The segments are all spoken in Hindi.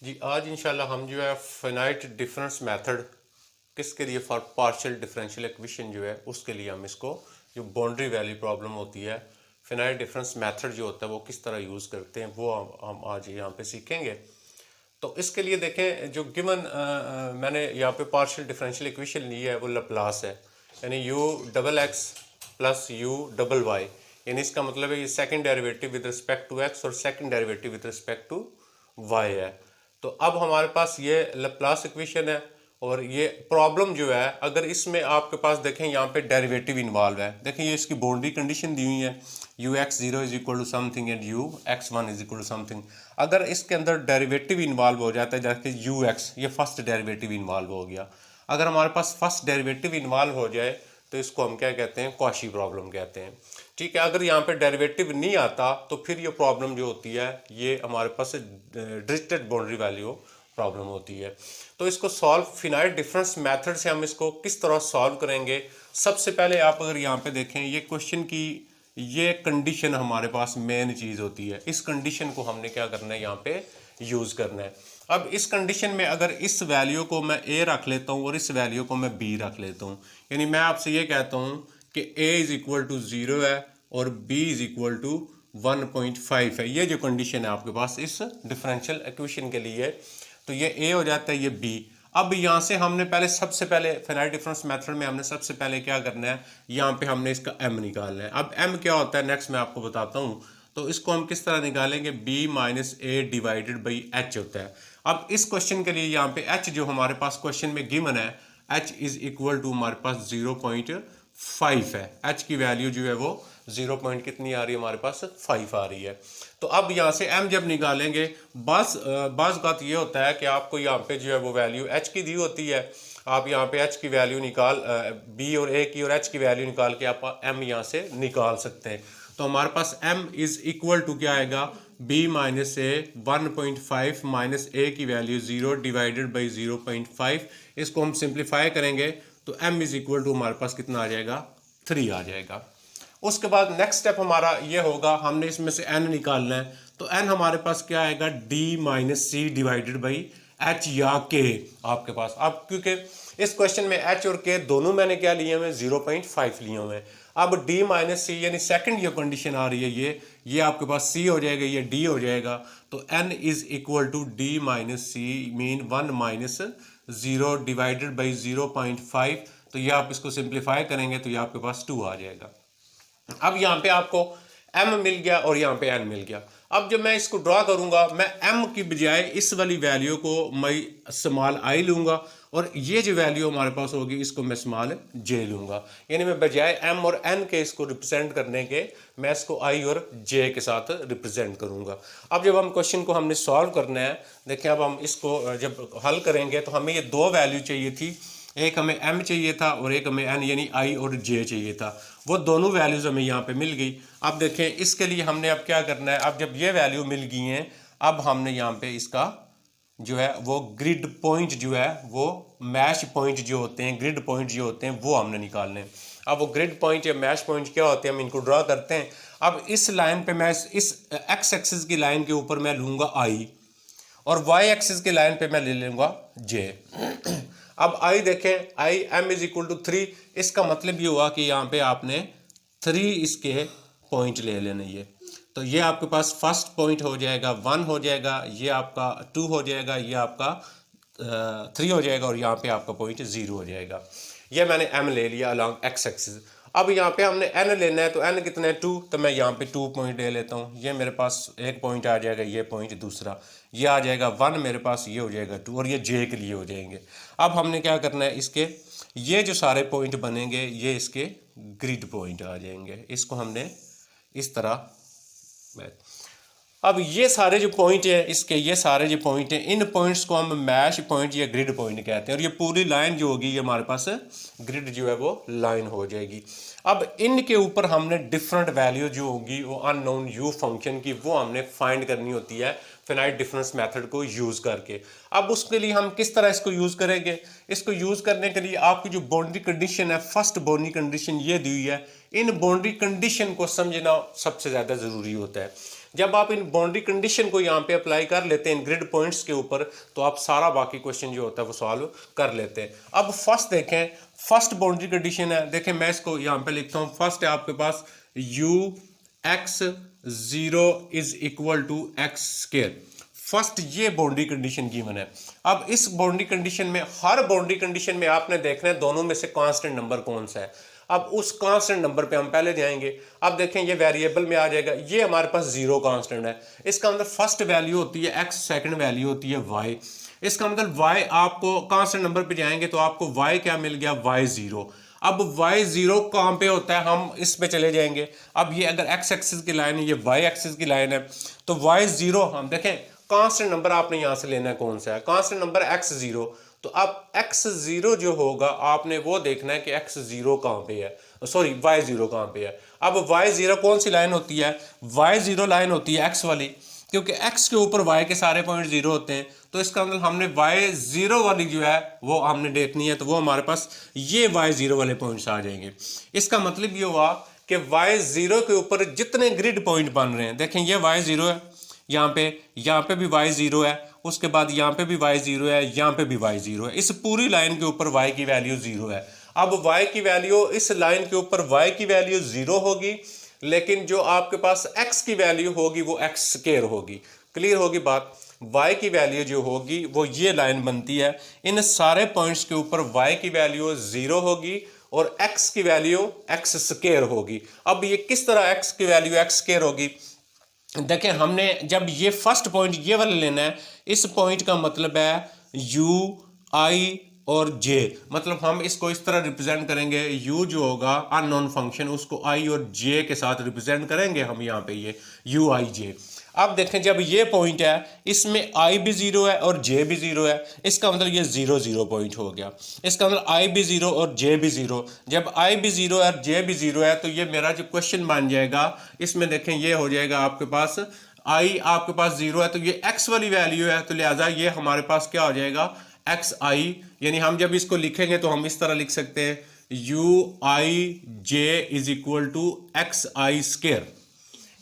जी आज इंशाल्लाह हम जो है फाइनाइट डिफरेंस मेथड किसके लिए फॉर पार्शियल डिफरेंशियल इक्वेशन जो है उसके लिए हम इसको जो बाउंड्री वैल्यू प्रॉब्लम होती है फाइनाइट डिफरेंस मेथड जो होता है वो किस तरह यूज़ करते हैं वो हम आज यहाँ पे सीखेंगे। तो इसके लिए देखें जो गिवन मैंने यहाँ पे पार्शियल डिफरेंशियल इक्वेशन ली है वो लप्लास है, यानी u double x plus u double y, यानी इसका मतलब है ये second derivative with respect to x और second derivative with respect to y है। तो अब हमारे पास ये लप्लास इक्वेशन है और ये प्रॉब्लम जो है अगर इसमें आपके पास देखें यहाँ पे डेरिवेटिव इन्वॉल्व है, देखें ये इसकी बाउंड्री कंडीशन दी हुई है u x zero is equal to something and u x one is equal to something. अगर इसके अंदर डेरिवेटिव इन्वॉल्व हो जाता है जैसे यू एक्स, ये फर्स्ट डेरिवेटिव इन्वॉल्व हो गया, अगर हमारे पास फर्स्ट डेरिवेटिव इन्वॉल्व हो जाए तो इसको हम क्या कहते हैं, कॉशी प्रॉब्लम कहते हैं। ठीक है, अगर यहाँ पे डेरिवेटिव नहीं आता तो फिर ये प्रॉब्लम जो होती है ये हमारे पास डिरिच्लेट बाउंड्री वैल्यू प्रॉब्लम होती है। तो इसको सॉल्व फिनाइट डिफरेंस मेथड से हम इसको किस तरह सॉल्व करेंगे। सबसे पहले आप अगर यहाँ पे देखें ये क्वेश्चन की ये कंडीशन हमारे पास मेन चीज़ होती है, इस कंडीशन को हमने क्या करना है यहाँ पे यूज़ करना है। अब इस कंडीशन में अगर इस वैल्यू को मैं ए रख लेता हूँ और इस वैल्यू को मैं बी रख लेता हूँ, यानी मैं आपसे ये कहता हूँ कि ए इज़ इक्वल टू 0 है और बी इज़ इक्वल टू 1.5 है, ये जो कंडीशन है आपके पास इस डिफरेंशियल इक्वेशन के लिए, तो ये ए हो जाता है ये बी। अब यहाँ से हमने सबसे पहले फाइनाइट डिफरेंस मेथड में हमने सबसे पहले क्या करना है, यहाँ पे हमने इसका एम निकालना है। अब एम क्या होता है नेक्स्ट मैं आपको बताता हूँ। तो इसको हम किस तरह निकालेंगे, b minus A divided by H होता है। अब इस क्वेश्चन के लिए यहाँ पे h जो हमारे पास क्वेश्चन में गिवन है h इज इक्वल टू हमारे पास 0.5 है, h की वैल्यू जो है वो 0 पॉइंट कितनी आ रही है हमारे पास 5 आ रही है। तो अब यहाँ से m जब निकालेंगे बाज़ बात ये होता है कि आपको यहाँ पे जो है वो वैल्यू h की दी होती है, आप यहाँ पे h की वैल्यू निकाल b और a की और h की वैल्यू निकाल के आप m यहाँ से निकाल सकते हैं। तो हमारे पास m इज इक्वल टू क्या आएगा, b माइनस ए 1.5 माइनस ए की वैल्यू 0 डिवाइडेड बाई 0.5, इसको हम सिंप्लीफाई करेंगे तो m इज इक्वल टू हमारे पास कितना आ जाएगा 3 आ जाएगा। उसके बाद नेक्स्ट स्टेप हमारा ये होगा, हमने इसमें से n निकालना है, तो n हमारे पास क्या आएगा d minus c divided by h या k आपके पास। अब क्योंकि इस क्वेश्चन में h और k दोनों मैंने क्या लिए हुए 0.5 लिए हुए हैं, अब d माइनस सी यानी सेकंड ये कंडीशन आ रही है ये आपके पास c हो जाएगा, ये d हो जाएगा, तो n is equal to d minus c mean 1 minus 0 divided by 0.5, तो ये आप इसको सिंप्लीफाई करेंगे तो ये आपके पास 2 आ जाएगा। अब यहाँ पे आपको m मिल गया और यहाँ पे n मिल गया। अब जब मैं इसको ड्रा करूंगा मैं m की बजाय इस वाली वैल्यू को मैं स्मॉल i लूंगा और ये जो वैल्यू हमारे पास होगी इसको मैं स्मॉल j लूंगा, यानी मैं बजाय m और n के इसको रिप्रेजेंट करने के मैं इसको i और j के साथ रिप्रेजेंट करूंगा। अब जब हम क्वेश्चन को हमने सॉल्व करना है, देखिए अब हम इसको जब हल करेंगे तो हमें ये दो वैल्यू चाहिए थी, एक हमें m चाहिए था और एक हमें n यानी i और j चाहिए था, वो दोनों वैल्यूज हमें यहाँ पे मिल गई। अब देखें इसके लिए हमने अब क्या करना है, अब जब ये वैल्यू मिल गई हैं अब हमने यहाँ पे इसका जो है वो ग्रिड पॉइंट जो है वो मैश पॉइंट जो होते हैं, ग्रिड पॉइंट जो होते हैं वो हमने निकालने हैं। अब वो ग्रिड पॉइंट या मैश पॉइंट क्या होते हैं हम इनको ड्रा करते हैं। अब इस लाइन पे मैं इस एक्स एक्सिस की लाइन के ऊपर मैं लूँगा i और वाई एक्सिस की लाइन पे मैं ले लूँगा j। अब आई देखें आई m इज इक्वल टू 3, इसका मतलब ये हुआ कि यहाँ पे आपने 3 इसके पॉइंट ले लेने, तो ये आपके पास फर्स्ट पॉइंट हो जाएगा 1 हो जाएगा, ये आपका 2 हो जाएगा, ये आपका 3 हो जाएगा और यहाँ पे आपका पॉइंट 0 हो जाएगा। ये मैंने m ले लिया अलॉन्ग एक्स एक्सिस। अब यहाँ पे हमने n लेना है, तो n कितना है 2, तो मैं यहाँ पे 2 पॉइंट ले लेता हूँ, ये मेरे पास एक पॉइंट आ जाएगा, ये पॉइंट दूसरा, ये आ जाएगा 1 मेरे पास, ये हो जाएगा 2 और ये j के लिए हो जाएंगे। अब हमने क्या करना है, इसके ये जो सारे पॉइंट बनेंगे ये इसके ग्रिड पॉइंट आ जाएंगे, इसको हमने इस तरह अब ये सारे जो पॉइंट है इसके, ये सारे जो पॉइंट हैं इन पॉइंट्स को हम मैश पॉइंट या ग्रिड पॉइंट कहते हैं और ये पूरी लाइन जो होगी ये हमारे पास ग्रिड जो है वो लाइन हो जाएगी। अब इनके ऊपर हमने डिफरेंट वैल्यू जो होगी वो अननोन u फंक्शन की वो हमने फाइंड करनी होती है फाइनाइट डिफरेंस मेथड को यूज़ करके। अब उसके लिए हम किस तरह इसको यूज़ करेंगे, इसको यूज़ करने के लिए आपकी जो बाउंड्री कंडीशन है, फर्स्ट बाउंड्री कंडीशन ये दी हुई है, इन बाउंड्री कंडीशन को समझना सबसे ज़्यादा ज़रूरी होता है। जब आप इन बाउंड्री कंडीशन को यहाँ पे अप्लाई कर लेते हैं इन ग्रिड पॉइंट्स के ऊपर, तो आप सारा बाकी क्वेश्चन जो होता है वो सॉल्व कर लेते हैं। अब फर्स्ट देखें, फर्स्ट बाउंड्री कंडीशन है, देखें मैं इसको यहाँ पे लिखता हूँ। फर्स्ट है आपके पास u x 0 is equal to x square. First ये बाउंड्री कंडीशन गिवन है। अब इस बाउंड्री कंडीशन में, हर बाउंड्री कंडीशन में आपने देखना है दोनों में से कांस्टेंट नंबर कौन सा है। अब उस कांस्टेंट नंबर पे हम पहले जाएंगे। अब देखें ये वेरिएबल में आ जाएगा, ये हमारे पास 0 कांस्टेंट है। इसका अंदर फर्स्ट वैल्यू होती है x, सेकंड वैल्यू होती है y। इसका मतलब y आपको कांस्टेंट नंबर पे जाएंगे तो आपको y क्या मिल गया, y0। अब y0 कहाँ पे होता है, हम इस पे चले जाएंगे। अब ये अगर x एक्सिस की लाइन है, ये y एक्सिस की लाइन है, तो y0 हम देखें कांस्टेंट नंबर आपने यहाँ से लेना है कौन सा है, कांस्टेंट नंबर x0। तो अब x0 जो होगा आपने वो देखना है कि x0 कहाँ पे है, सॉरी y0 कहाँ पे है। अब y0 कौन सी लाइन होती है, y0 लाइन होती है x वाली, क्योंकि x के ऊपर y के सारे पॉइंट 0 होते हैं। तो इसका मतलब हमने y0 वाली जो है वो हमने देखनी है, तो वो हमारे पास ये y0 वाले पॉइंट्स आ जाएंगे। इसका मतलब ये हुआ कि y0 के ऊपर जितने ग्रिड पॉइंट बन रहे हैं, देखें ये y0 है, यहाँ पे भी y0 है, उसके बाद यहाँ पे भी y0 है, यहाँ पे भी y0 है। इस पूरी लाइन के ऊपर y की वैल्यू 0 है। अब y की वैल्यू, इस लाइन के ऊपर y की वैल्यू 0 होगी, लेकिन जो आपके पास x की वैल्यू होगी वो x स्क्वायर होगी। क्लियर होगी बात। y की वैल्यू जो होगी वो ये लाइन बनती है, इन सारे पॉइंट्स के ऊपर y की वैल्यू 0 होगी और x की वैल्यू x स्क्वायर होगी। अब ये किस तरह x की वैल्यू x स्क्वायर होगी, देखें हमने जब ये फर्स्ट पॉइंट ये वाला लेना है, इस पॉइंट का मतलब है u i और j, मतलब हम इसको इस तरह रिप्रेजेंट करेंगे, u जो होगा अननोन फंक्शन उसको i और j के साथ रिप्रेजेंट करेंगे हम यहाँ पे, ये u i j। अब देखें जब ये पॉइंट है इसमें i भी 0 है और j भी 0 है, इसका मतलब ये 0 0 पॉइंट हो गया। इसका मतलब i भी 0 और j भी 0। जब i भी 0 और j भी 0 है तो ये मेरा जो क्वेश्चन बन जाएगा, इसमें देखें ये हो जाएगा आपके पास i आपके पास 0 है तो ये x वाली वैल्यू है, तो लिहाजा ये हमारे पास क्या हो जाएगा xi। यानी हम जब इसको लिखेंगे तो हम इस तरह लिख सकते हैं uij is equal to xi square,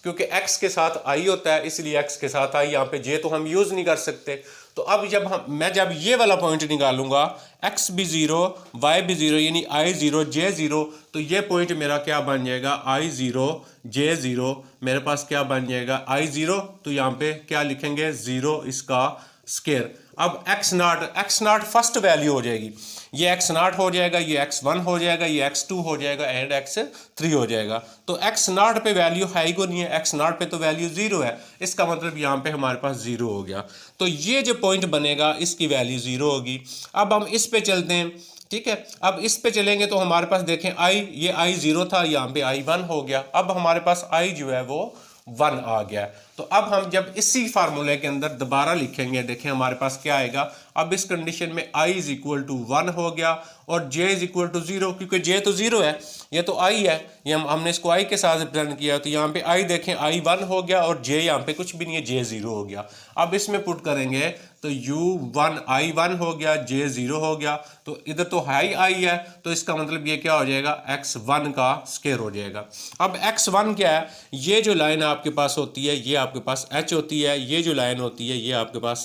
क्योंकि x के साथ i होता है इसलिए x के साथ i, यहाँ पे j तो हम यूज नहीं कर सकते। तो अब मैं जब ये वाला पॉइंट निकालूंगा, x भी 0 y भी 0 यानी i0 j0, तो ये पॉइंट मेरा क्या बन जाएगा i0 j0, मेरे पास क्या बन जाएगा i0, तो यहाँ पे क्या लिखेंगे 0 इसका स्क्वायर। अब x0 फर्स्ट वैल्यू हो जाएगी, ये x0 हो जाएगा, ये x1 हो जाएगा, ये x2 हो जाएगा एंड x3 हो जाएगा। तो x0 पे वैल्यू है को नहीं है, x0 पे तो वैल्यू 0 है, इसका मतलब यहाँ पे हमारे पास 0 हो गया। तो ये जो पॉइंट बनेगा इसकी वैल्यू 0 होगी। अब हम इस पे चलते हैं, ठीक है। अब इस पे चलेंगे तो हमारे पास देखें ये i0 था, यहाँ पे i1 हो गया। अब हमारे पास i जो है वो 1 आ गया। तो अब हम जब इसी फार्मूले के अंदर दोबारा लिखेंगे, देखें हमारे पास क्या आएगा। अब इस कंडीशन में i इज इक्वल टू 1 हो गया और j इज इक्वल टू 0, क्योंकि j तो 0 है, ये तो i है, ये हमने इसको i के साथ रिप्रेजेंट किया, तो यहाँ पे i देखें i 1 हो गया और j यहाँ पे कुछ भी नहीं है, j 0 हो गया। अब इसमें पुट करेंगे तो u1 i1 हो गया, j 0 हो गया, तो इधर तो हाई i है, तो इसका मतलब ये क्या हो जाएगा x1 का स्क्वायर हो जाएगा। अब x1 क्या है, ये जो लाइन आपके पास होती है ये आपके पास h होती है, ये जो लाइन होती है ये आपके पास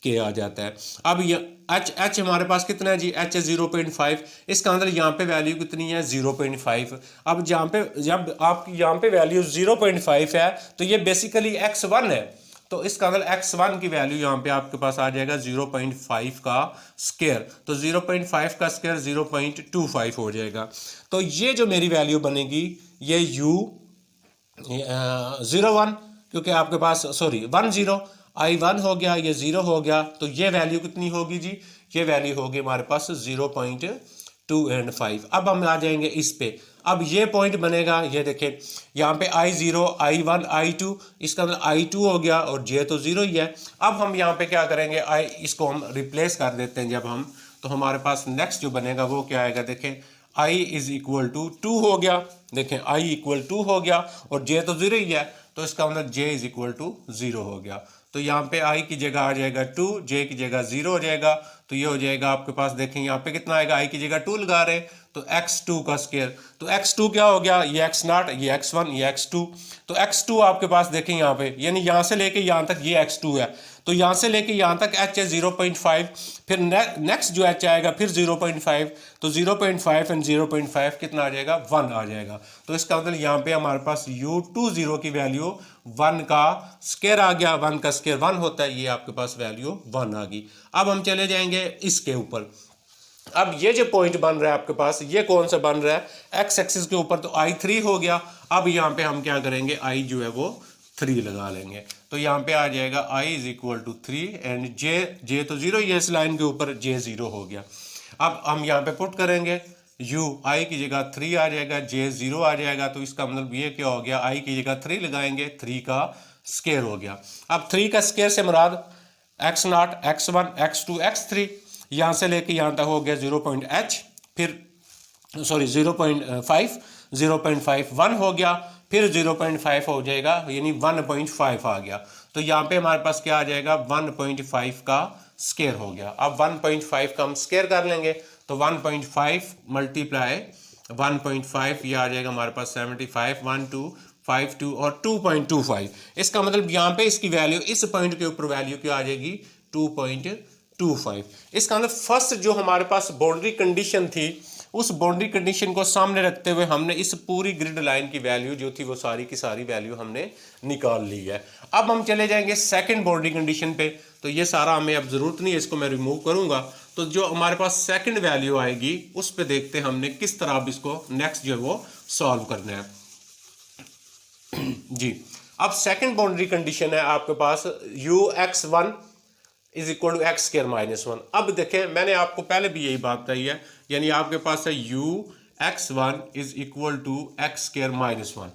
k आ जाता है। अब ये h हमारे पास कितना है जी, h है 0.5, इसका मतलब यहाँ पे वैल्यू कितनी है 0.5। अब जब आपकी यहाँ पे वैल्यू 0.5 है तो ये बेसिकली x1 है, तो इसका मतलब x1 की वैल्यू यहाँ पे आपके पास आ जाएगा 0.5 का स्क्वायर, तो 0.5 का स्क्वायर 0.25 हो जाएगा। तो ये जो मेरी वैल्यू बनेगी ये u01, क्योंकि आपके पास 10 i1 हो गया, ये 0 हो गया, तो ये वैल्यू कितनी होगी जी, ये वैल्यू होगी हमारे पास 0.2 अब हम आ जाएंगे इस पे। अब ये पॉइंट बनेगा, ये देखें यहाँ पे i0 i1 i2, इसका मतलब i2 हो गया और j तो 0 ही है। अब हम यहाँ पे क्या करेंगे, इसको हम रिप्लेस कर देते हैं जब हम, तो हमारे पास नेक्स्ट जो बनेगा वो क्या आएगा, देखें i इज इक्वल टू 2 हो गया, देखें i इक्वल 2 हो गया और j तो 0 ही है, तो इसका मतलब j इज इक्वल टू 0 हो गया। तो यहाँ पे i की जगह आ जाएगा 2, j की जगह 0 हो जाएगा। तो ये हो जाएगा आपके पास, देखें यहाँ पे कितना आएगा, i की जगह 2 लगा रहे तो x2 का स्क्वायर। तो x2 क्या हो गया, ये x0, ये x1, ये x2। तो x2 आपके पास देखें यहाँ पे, यानी यहाँ से लेके यहाँ तक ये x2 है। तो यहाँ से लेके यहाँ तक h है 0.5, फिर नेक्स्ट जो h आएगा फिर 0.5, तो 0.5 एंड 0.5 कितना आ जाएगा, 1 आ जाएगा। तो इसका मतलब यहाँ पे हमारे पास u20 की वैल्यू 1 का स्क्वायर आ गया, 1 का स्क्वायर 1 होता है, ये आपके पास वैल्यू 1 आ गई। अब हम चले जाएंगे इसके ऊपर। अब ये जो पॉइंट बन रहा है आपके पास, ये कौन सा बन रहा है, एक्स एक्सिस के ऊपर, तो i3 हो गया। अब यहाँ पे हम क्या करेंगे, i जो है वो 3 लगा लेंगे। तो यहाँ पे आ जाएगा i is equal to 3 and j तो 0 ही है इस लाइन के ऊपर, j 0 हो गया। अब हम यहाँ पे पुट करेंगे u, i की जगह 3 आ जाएगा, j 0 आ जाएगा। तो इसका मतलब ये क्या हो गया, i की जगह 3 लगाएंगे, 3 का स्क्वायर हो गया। अब 3 का स्क्वायर से मुराद x0, x1, x2, x3, यहाँ से लेके यहाँ तक हो गया 0.h, फिर सॉरी 0.5, 0.5 1 हो गया, फिर 0.5 हो जाएगा, यानी 1.5 आ गया। तो यहाँ पे हमारे पास क्या आ जाएगा, 1.5 का स्क्वायर हो गया। अब 1.5 का हम स्क्वायर कर लेंगे, तो 1.5 मल्टीप्लाई 1.5, ये आ जाएगा हमारे पास 75, 1252 और 2.25। इसका मतलब यहाँ पे इसकी वैल्यू, इस पॉइंट के ऊपर वैल्यू क्या आ जाएगी, 2.25। इसका मतलब फर्स्ट जो हमारे पास बाउंड्री कंडीशन थी, उस बाउंड्री कंडीशन को सामने रखते हुए हमने इस पूरी ग्रिड लाइन की वैल्यू जो थी वो सारी की सारी वैल्यू हमने निकाल ली है। अब हम चले जाएंगे सेकंड बाउंड्री कंडीशन पे। तो ये सारा हमें अब जरूरत नहीं है, इसको मैं रिमूव करूंगा। तो जो हमारे पास सेकंड वैल्यू आएगी उस पर देखते हैं हमने किस तरह अब इसको नेक्स्ट जो है वो सॉल्व करना है जी। अब सेकंड बाउंड्री कंडीशन है आपके पास ux1 is equal to x square minus 1। अब देखें, मैंने आपको पहले भी यही बात कही है, यानी आपके पास है ux1 is equal to x square minus 1।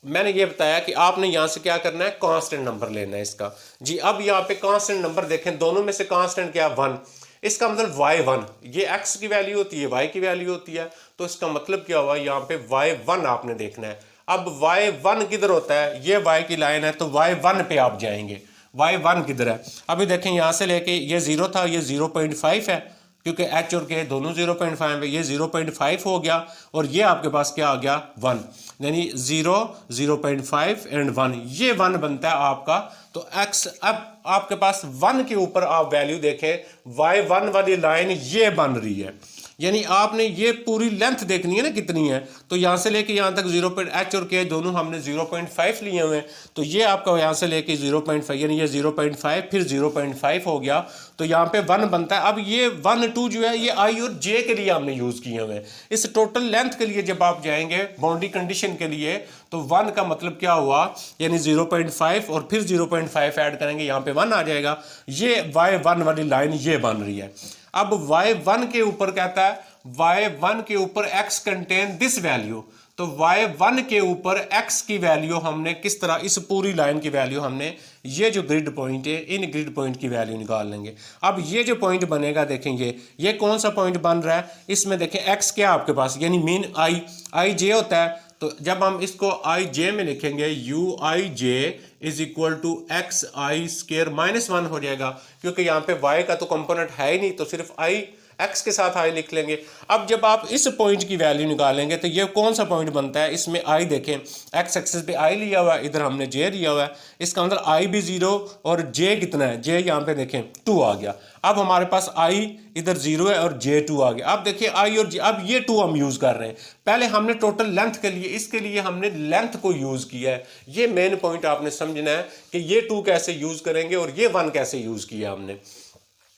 मैंने ये बताया कि आपने यहां से क्या करना है, कांस्टेंट नंबर लेना है इसका जी। अब यहाँ पे कांस्टेंट नंबर देखें, दोनों में से कांस्टेंट क्या, 1। इसका मतलब y1, ये x की वैल्यू होती है, y की वैल्यू होती है। तो इसका मतलब क्या हुआ, यहाँ पे y1 आपने देखना है। अब y1 किधर होता है, ये y की लाइन है, तो y1 पे आप जाएंगे। y1 किधर है, अभी देखें यहाँ से लेके ये 0 था, ये 0.5 है, क्योंकि h और k दोनों 0.5 है, ये 0.5 हो गया, और ये आपके पास क्या आ गया, 1, यानी 0, 0.5 एंड 1, ये 1 बनता है आपका। तो x, अब आपके पास 1 के ऊपर आप वैल्यू देखें, y1 वाली लाइन ये बन रही है, यानी आपने ये पूरी लेंथ देखनी है ना कितनी है। तो यहाँ से लेके यहाँ तक h और k दोनों हमने 0.5 लिए हुए हैं। तो ये आपका यहाँ से लेके 0.5, यानी ये 0.5 फिर 0.5 हो गया, तो यहाँ पे 1 बनता है। अब ये 1, 2 जो है ये i और j के लिए हमने यूज़ किए हुए हैं। इस टोटल लेंथ के लिए जब आप जाएंगे बाउंड्री कंडीशन के लिए, तो 1 का मतलब क्या हुआ, यानी 0.5 और फिर 0.5 ऐड करेंगे, यहाँ पे 1 आ जाएगा। ये y1 वाली लाइन ये बन रही है। अब y1 के ऊपर कहता है, y1 के ऊपर x कंटेन दिस वैल्यू। तो y1 के ऊपर x की वैल्यू हमने किस तरह, इस पूरी लाइन की वैल्यू हमने, ये जो ग्रिड पॉइंट है इन ग्रिड पॉइंट की वैल्यू निकाल लेंगे। अब ये जो पॉइंट बनेगा देखेंगे, ये कौन सा पॉइंट बन रहा है, इसमें देखें x क्या आपके पास, यानी मीन i j होता है। तो जब हम इसको आई जे में लिखेंगे, u i j is equal to x i square minus 1 हो जाएगा, क्योंकि यहाँ पे y का तो कंपोनेंट है ही नहीं, तो सिर्फ आई x के साथ i लिख लेंगे। अब जब आप इस पॉइंट की वैल्यू निकालेंगे तो ये कौन सा पॉइंट बनता है, इसमें i देखें, x एक्सिस पे i लिया हुआ है, इधर हमने j लिया हुआ है, इसका मतलब i भी 0 और j कितना है, j यहाँ पे देखें 2 आ गया। अब हमारे पास i इधर 0 है और j 2 आ गया। अब देखिए i और j, अब ये 2 हम यूज कर रहे हैं। पहले हमने टोटल लेंथ के लिए, इसके लिए हमने लेंथ को यूज किया है। ये मेन पॉइंट आपने समझना है कि ये 2 कैसे यूज करेंगे और ये 1 कैसे यूज किया हमने।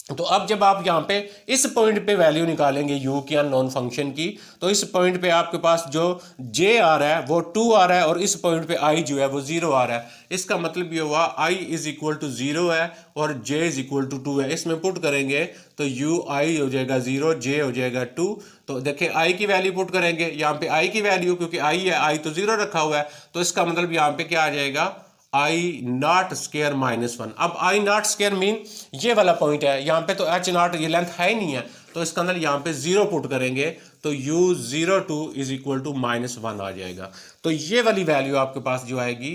तो अब जब आप यहाँ पे इस पॉइंट पे वैल्यू निकालेंगे u की अननोन फंक्शन की, तो इस पॉइंट पे आपके पास जो j आ रहा है वो 2 आ रहा है और इस पॉइंट पे i जो है वो 0 आ रहा है। इसका मतलब ये हुआ i इज इक्वल टू 0 है और j इज इक्वल टू 2 है। इसमें पुट करेंगे तो u i हो जाएगा 0, j हो जाएगा 2। तो देखिए i की वैल्यू पुट करेंगे, यहाँ पे i की वैल्यू क्योंकि i है, i तो 0 रखा हुआ है, तो इसका मतलब यहाँ पे क्या आ जाएगा, आई नॉट स्क्वायर माइनस 1। अब आई नॉट स्क्वायर मीन ये वाला पॉइंट है, यहाँ पे तो एच नॉट ये लेंथ है ही नहीं है, तो इसका अंदर यहाँ पे 0 पुट करेंगे तो u02 इज इक्वल टू -1 आ जाएगा। तो ये वाली वैल्यू आपके पास जो आएगी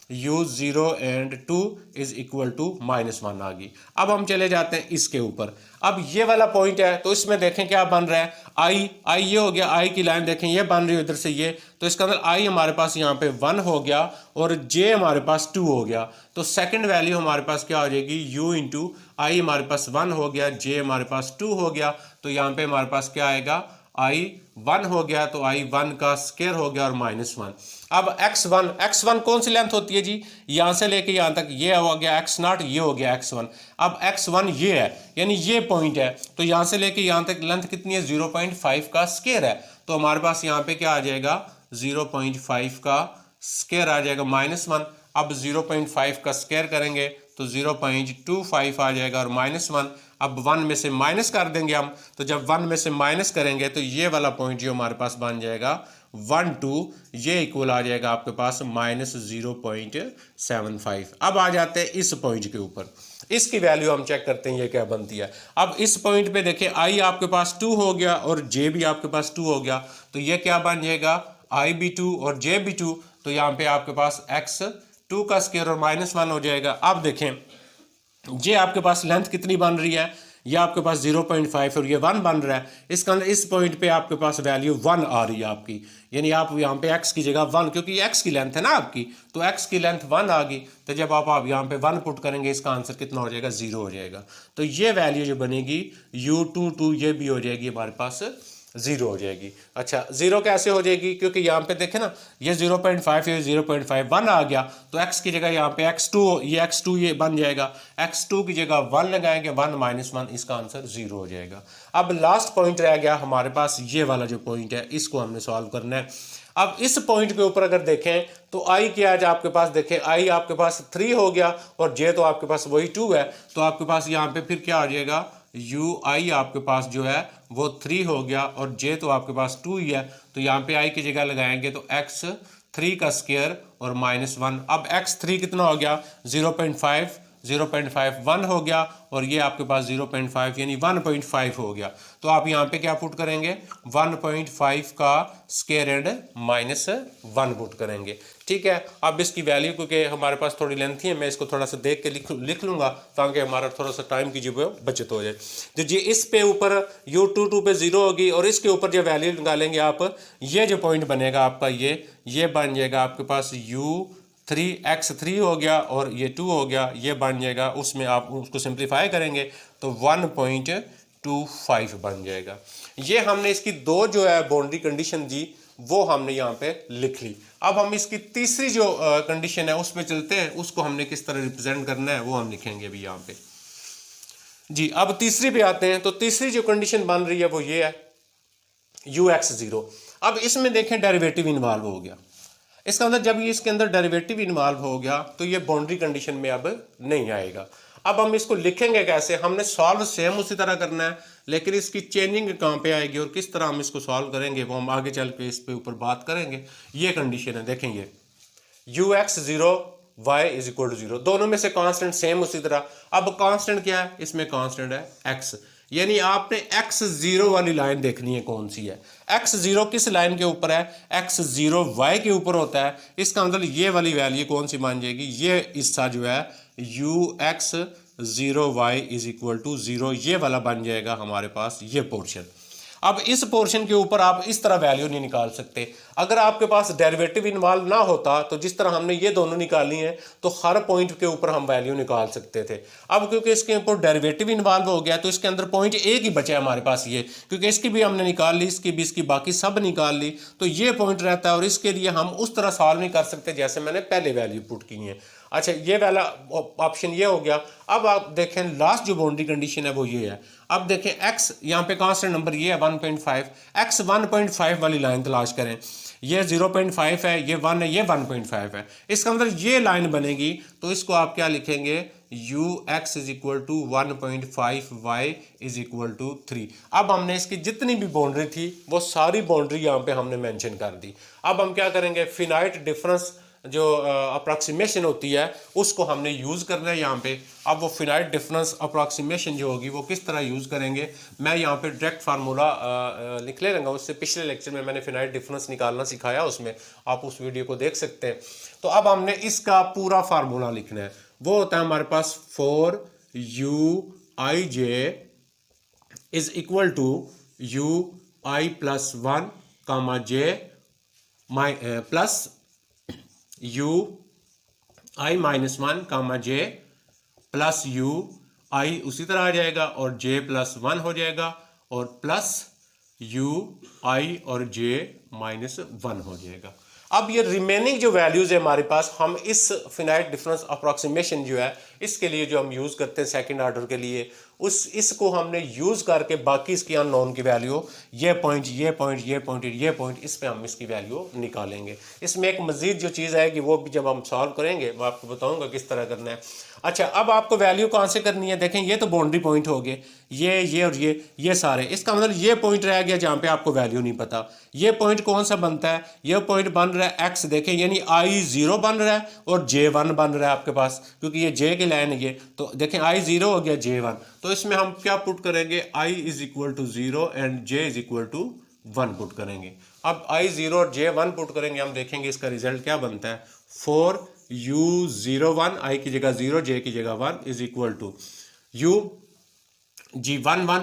u0 and 2 is equal to -1 आ गई। अब हम चले जाते हैं इसके ऊपर। अब ये वाला पॉइंट है तो इसमें देखें क्या बन रहा है, आई ये हो गया, आई की लाइन देखें ये बन रही है इधर से ये, तो इसका अंदर आई हमारे पास यहाँ पे 1 हो गया और जे हमारे पास 2 हो गया। तो सेकंड वैल्यू हमारे पास क्या हो जाएगी, u इंटू आई हमारे पास 1 हो गया, जे हमारे पास 2 हो गया, तो यहाँ पे हमारे पास क्या आएगा, आई 1 हो गया तो आई 1 का स्क्वायर हो गया और -1। अब x1 कौन सी लेंथ होती है जी, यहां से लेके यहां तक ये हो गया x0, ये हो गया x1। अब x1 ये है यानी ये पॉइंट है, तो यहां से लेके यहां तक लेंथ कितनी है, 0.5 का स्क्वायर है। तो हमारे पास यहाँ पे क्या आ जाएगा, 0.5 का स्क्वायर आ जाएगा -1। अब 0.5 का स्क्वायर करेंगे तो 0.25 आ जाएगा और -1। अब 1 में से माइनस कर देंगे हम, तो जब 1 में से माइनस करेंगे तो ये वाला पॉइंट जो हमारे पास बन जाएगा 1 2, ये इक्वल आ जाएगा आपके पास -0.75। अब आ जाते हैं इस पॉइंट के ऊपर, इसकी वैल्यू हम चेक करते हैं ये क्या बनती है। अब इस पॉइंट पे देखिए आई आपके पास 2 हो गया और जे भी आपके पास 2 हो गया, तो ये क्या बन जाएगा, आई भी 2 और जे भी 2, तो यहाँ पे आपके पास x2 का स्क्वायर और -1 हो जाएगा। अब देखें ये आपके पास लेंथ कितनी बन रही है, ये आपके पास 0.5 और ये 1 बन रहा है। इसका अंदर इस पॉइंट पे आपके पास वैल्यू 1 आ रही है आपकी, यानी आप यहाँ पे x की जगह 1, क्योंकि ये x की लेंथ है ना आपकी, तो x की लेंथ 1 आ गई। तो जब आप यहाँ पे 1 पुट करेंगे इसका आंसर कितना हो जाएगा, 0 हो जाएगा। तो ये वैल्यू जो बनेगी u2 ये भी हो जाएगी हमारे पास 0 हो जाएगी। अच्छा 0 कैसे हो जाएगी, क्योंकि यहाँ पे देखें ना ये 0.5 ये 0.5 1 आ गया, तो x की जगह यहाँ पे x2 ये बन जाएगा, x2 की जगह 1 लगाएंगे, 1 -1, इसका आंसर 0 हो जाएगा। अब लास्ट पॉइंट रह गया हमारे पास ये वाला जो पॉइंट है, इसको हमने सॉल्व करना है। अब इस पॉइंट के ऊपर अगर देखें तो आई क्या है आपके पास, देखें आई आपके पास 3 हो गया और जे तो आपके पास वही 2 है, तो आपके पास यहाँ पे फिर क्या आ जाएगा, यू आई आपके पास जो है वो 3 हो गया और जे तो आपके पास 2 ही है, तो यहाँ पे आई की जगह लगाएंगे तो x3 का स्क्वायर और -1। अब x3 कितना हो गया, 0.5 1 हो गया और ये आपके पास 0.5 यानी 1.5 हो गया। तो आप यहाँ पे क्या पुट करेंगे, 1.5 का स्क्वायर एंड -1 पुट करेंगे। ठीक है, अब इसकी वैल्यू क्योंकि हमारे पास थोड़ी लेंथी है, मैं इसको थोड़ा सा देख के लिख लूँगा ताकि हमारा थोड़ा सा टाइम की जो बचत हो जाए। तो जी इस पे ऊपर u2 पे 0 होगी और इसके ऊपर जो वैल्यू निकालेंगे आप, ये जो पॉइंट बनेगा आपका ये बन जाएगा आपके पास x3 हो गया और ये 2 हो गया, ये बन जाएगा, उसमें आप उसको सिंप्लीफाई करेंगे तो 1.25 बन जाएगा। ये हमने इसकी दो जो है बाउंड्री कंडीशन दी वो हमने यहाँ पे लिख ली। अब हम इसकी तीसरी जो कंडीशन है उस पर चलते हैं, उसको हमने किस तरह रिप्रेजेंट करना है वो हम लिखेंगे अभी यहाँ पे जी। अब तीसरी पे आते हैं, तो तीसरी जो कंडीशन बन रही है वो ये है ux0। अब इसमें देखें डेरिवेटिव इन्वॉल्व हो गया, इसका मतलब जब ये इसके अंदर डेरिवेटिव इन्वॉल्व हो गया तो ये बाउंड्री कंडीशन में अब नहीं आएगा। अब हम इसको लिखेंगे कैसे, हमने सॉल्व सेम उसी तरह करना है, लेकिन इसकी चेंजिंग कहाँ पे आएगी और किस तरह हम इसको सॉल्व करेंगे वो हम आगे चल के इस पे ऊपर बात करेंगे। ये कंडीशन है, देखेंगे ux0 y = 0, दोनों में से कांस्टेंट सेम उसी तरह। अब कांस्टेंट क्या है, इसमें कांस्टेंट है x, यानी आपने x0 वाली लाइन देखनी है कौन सी है। x0 किस लाइन के ऊपर है, x0 y के ऊपर होता है। इसका मतलब ये वाली वैल्यू कौन सी मान जाएगी, ये हिस्सा जो है ux0 y = 0, ये वाला बन जाएगा हमारे पास ये पोर्शन। अब इस पोर्शन के ऊपर आप इस तरह वैल्यू नहीं निकाल सकते। अगर आपके पास डेरिवेटिव इन्वॉल्व ना होता तो जिस तरह हमने ये दोनों निकाली हैं तो हर पॉइंट के ऊपर हम वैल्यू निकाल सकते थे। अब क्योंकि इसके ऊपर डेरिवेटिव इन्वॉल्व हो गया तो इसके अंदर पॉइंट एक ही बचा है हमारे पास ये, क्योंकि इसकी भी हमने निकाल ली, इसकी भी, इसकी बाकी सब निकाल ली, तो ये पॉइंट रहता है और इसके लिए हम उस तरह सॉल्व नहीं कर सकते जैसे मैंने पहले वैल्यू पुट की है। अच्छा ये वाला ऑप्शन ये हो गया। अब आप देखें लास्ट जो बाउंड्री कंडीशन है वो ये है। अब देखें x यहाँ पे कांस्टेंट नंबर ये है 1.5, x 1.5 वाली लाइन तलाश करें। ये 0.5 है, ये 1 है, ये 1.5 है। इसका मतलब ये लाइन बनेगी तो इसको आप क्या लिखेंगे, ux = 1.5 y = 3। अब हमने इसकी जितनी भी बाउंड्री थी वो सारी बाउंड्री यहाँ पे हमने मेंशन कर दी। अब हम क्या करेंगे, फिनाइट डिफरेंस जो अप्रॉक्सीमेशन होती है उसको हमने यूज़ करना है यहाँ पे। अब वो फिनाइट डिफरेंस अप्रॉक्सीमेशन जो होगी वो किस तरह यूज़ करेंगे, मैं यहाँ पे डायरेक्ट फार्मूला लिख ले लूँगा। उससे पिछले लेक्चर में मैंने फिनाइट डिफरेंस निकालना सिखाया, उसमें आप उस वीडियो को देख सकते हैं। तो अब हमने इसका पूरा फार्मूला लिखना है। वो होता है हमारे पास 4uij is equal to ui plus 1 comma j plus ui minus 1 comma j plus ui उसी तरह आ जाएगा और j प्लस 1 हो जाएगा और प्लस ui और j माइनस 1 हो जाएगा। अब ये रिमेनिंग जो वैल्यूज है हमारे पास, हम इस फिनाइट डिफरेंस अप्रॉक्सीमेशन जो है इसके लिए जो हम यूज़ करते हैं सेकंड ऑर्डर के लिए, इसको हमने यूज़ करके बाकी इसकी अननोन की वैल्यू ये पॉइंट ये पॉइंट ये पॉइंट ये पॉइंट इस पे हम इसकी वैल्यू निकालेंगे। इसमें एक मज़ीद जो चीज़ आएगी वो भी जब हम सॉल्व करेंगे वो आपको बताऊंगा किस तरह करना है। अच्छा, अब आपको वैल्यू कहाँ से करनी है, देखें ये तो बाउंड्री पॉइंट हो गए, ये और ये सारे, इसका मतलब ये पॉइंट रह गया जहाँ पे आपको वैल्यू नहीं पता। ये पॉइंट कौन सा बनता है, ये पॉइंट बन रहा है x, देखें यानी i0 बन रहा है और j1 बन रहा है आपके पास, क्योंकि ये j की लाइन है ये, तो देखें i0 हो गया j1, तो इसमें हम क्या पुट करेंगे, i is equal to 0 and j is equal to 1 put करेंगे। अब i0 और j1 पुट करेंगे, हम देखेंगे इसका रिजल्ट क्या बनता है। 4u01 i की जगह 0 j की जगह 1 is equal to u g11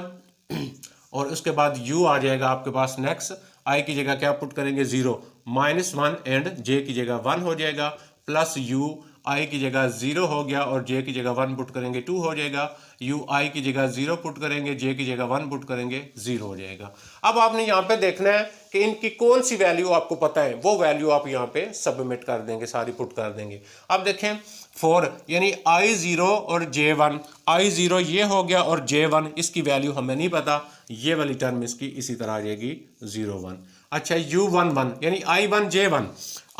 और उसके बाद u आ जाएगा आपके पास नेक्स्ट, i की जगह क्या पुट करेंगे 0 माइनस 1 एंड j की जगह 1 हो जाएगा, प्लस u i की जगह 0 हो गया और j की जगह 1 पुट करेंगे 2 हो जाएगा, u i की जगह 0 पुट करेंगे, j की जगह 1 पुट करेंगे 0 हो जाएगा। अब आपने यहाँ पे देखना है कि इनकी कौन सी वैल्यू आपको पता है, वो वैल्यू आप यहाँ पे सबमिट कर देंगे, सारी पुट कर देंगे। अब देखें 4 यानी i0 और j1, i0 ये हो गया और j1 इसकी वैल्यू हमें नहीं पता, ये वाली टर्म इसकी इसी तरह आ जाएगी 0 1। अच्छा, u11 यानी i1 j1,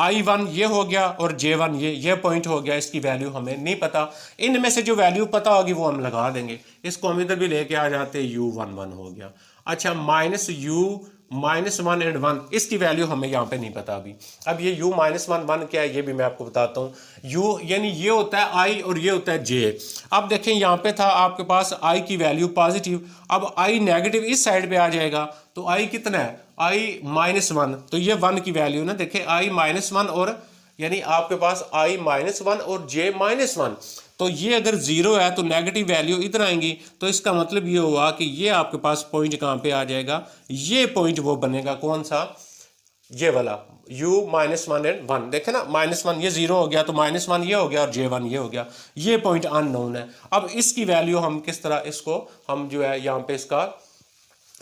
i1 ये हो गया और j1 ये पॉइंट हो गया, इसकी वैल्यू हमें नहीं पता। इनमें से जो वैल्यू पता होगी वो हम लगा देंगे, इसको हम इधर भी लेके आ जाते हैं, u11 हो गया। अच्छा, माइनस u माइनस 1 एंड 1 इसकी वैल्यू हमें यहाँ पे नहीं पता अभी। अब ये u माइनस 1 1 क्या है ये भी मैं आपको बताता हूँ। u यानी ये होता है i और ये होता है j। अब देखें यहाँ पे था आपके पास i की वैल्यू पॉजिटिव, अब i नेगेटिव इस साइड पे आ जाएगा, तो i कितना है, i माइनस 1, तो ये 1 की वैल्यू ना, देखें i माइनस 1 और यानी आपके पास i माइनस 1 और j माइनस 1, तो ये अगर 0 है तो नेगेटिव वैल्यू इधर आएंगी, तो इसका मतलब ये हुआ कि ये आपके पास पॉइंट कहाँ पे आ जाएगा, ये पॉइंट वो बनेगा कौन सा, ये वाला u माइनस 1 एंड 1, देखे ना माइनस 1 ये 0 हो गया तो माइनस 1 ये हो गया और j1 ये हो गया, ये पॉइंट अननोन है। अब इसकी वैल्यू हम किस तरह, इसको हम जो है यहाँ पे इसका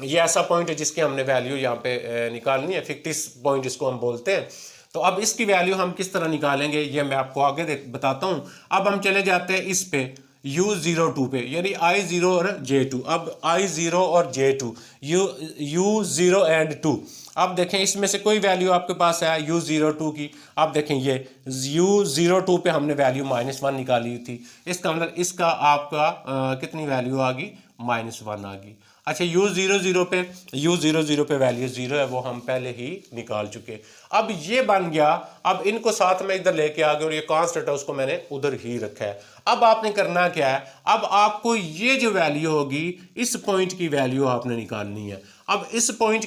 ये ऐसा पॉइंट है जिसकी हमने वैल्यू यहाँ पे निकालनी है, फिक्टिस पॉइंट इसको हम बोलते हैं। तो अब इसकी वैल्यू हम किस तरह निकालेंगे ये मैं आपको आगे बताता हूँ। अब हम चले जाते हैं इस पे u02 पे, यानी i0 और j2। अब i0 और j2 u0 एंड 2, अब देखें इसमें से कोई वैल्यू आपके पास है u02 की, अब देखें ये u02 पे हमने वैल्यू माइनस 1 निकाली थी, इसका मतलब इसका आपका कितनी वैल्यू आ गई, माइनस 1 आ गई। अच्छा, u00 पे वैल्यू 0 है, वो हम पहले ही निकाल चुके। अब ये बन गया, अब इनको साथ में इधर लेके आ गए और ये कांस्टेंट है उसको मैंने उधर ही रखा है। अब आपने करना क्या है, अब आपको ये जो वैल्यू होगी इस पॉइंट की वैल्यू आपने निकालनी है। अब इस पॉइंट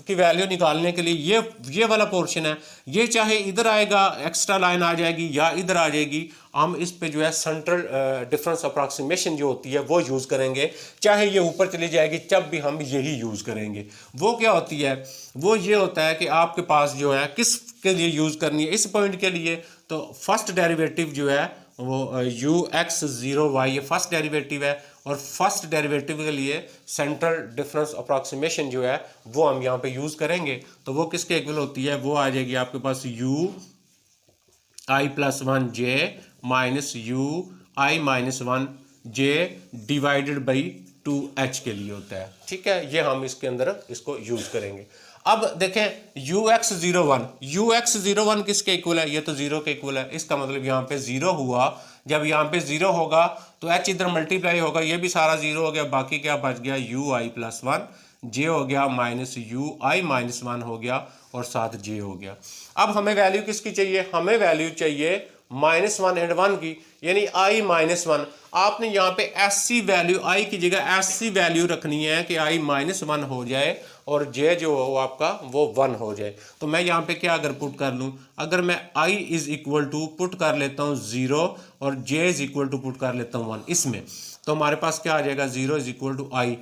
की वैल्यू निकालने के लिए ये वाला पोर्शन है, ये चाहे इधर आएगा, एक्स्ट्रा लाइन आ जाएगी या इधर आ जाएगी, हम इस पे जो है सेंट्रल डिफरेंस अप्रॉक्सीमेशन जो होती है वो यूज़ करेंगे, चाहे ये ऊपर चली जाएगी जब भी हम यही यूज़ करेंगे। वो क्या होती है, वो ये होता है कि आपके पास जो है किस के लिए यूज़ करनी है, इस पॉइंट के लिए तो फर्स्ट डेरिवेटिव जो है वो ux0y ये फर्स्ट डेरिवेटिव है, और फर्स्ट डेरिवेटिव के लिए सेंट्रल डिफरेंस अप्रॉक्सीमेशन जो है वो हम यहाँ पे यूज़ करेंगे। तो वो किसके इक्वल होती है, वो आ जाएगी आपके पास ui plus 1 j minus ui minus 1 j divided by 2h के लिए होता है। ठीक है, ये हम इसके अंदर इसको यूज़ करेंगे। अब देखें ux01 किसके इक्वल है, ये तो 0 के इक्वल है, इसका मतलब यहाँ पे 0 हुआ, जब यहाँ पे 0 होगा तो h इधर मल्टीप्लाई होगा, ये भी सारा 0 हो गया, बाकी क्या बच गया ui प्लस 1 जे हो गया minus you I minus one हो गया और साथ जे हो गया। अब हमें वैल्यू किसकी चाहिए, हमें वैल्यू चाहिए -1 एंड 1 की, यानी आई -1। आपने यहाँ पे ऐसी वैल्यू आई की जगह ऐसी वैल्यू रखनी है कि आई -1 हो जाए और जे जो हो आपका वो 1 हो जाए। तो मैं यहाँ पे क्या अगर पुट कर लूँ, अगर मैं आई इज इक्वल टू पुट कर लेता हूँ 0 और जे इज इक्वल टू पुट कर लेता हूँ 1 इसमें, तो हमारे पास क्या आ जाएगा 0 इज इक्वल टू आई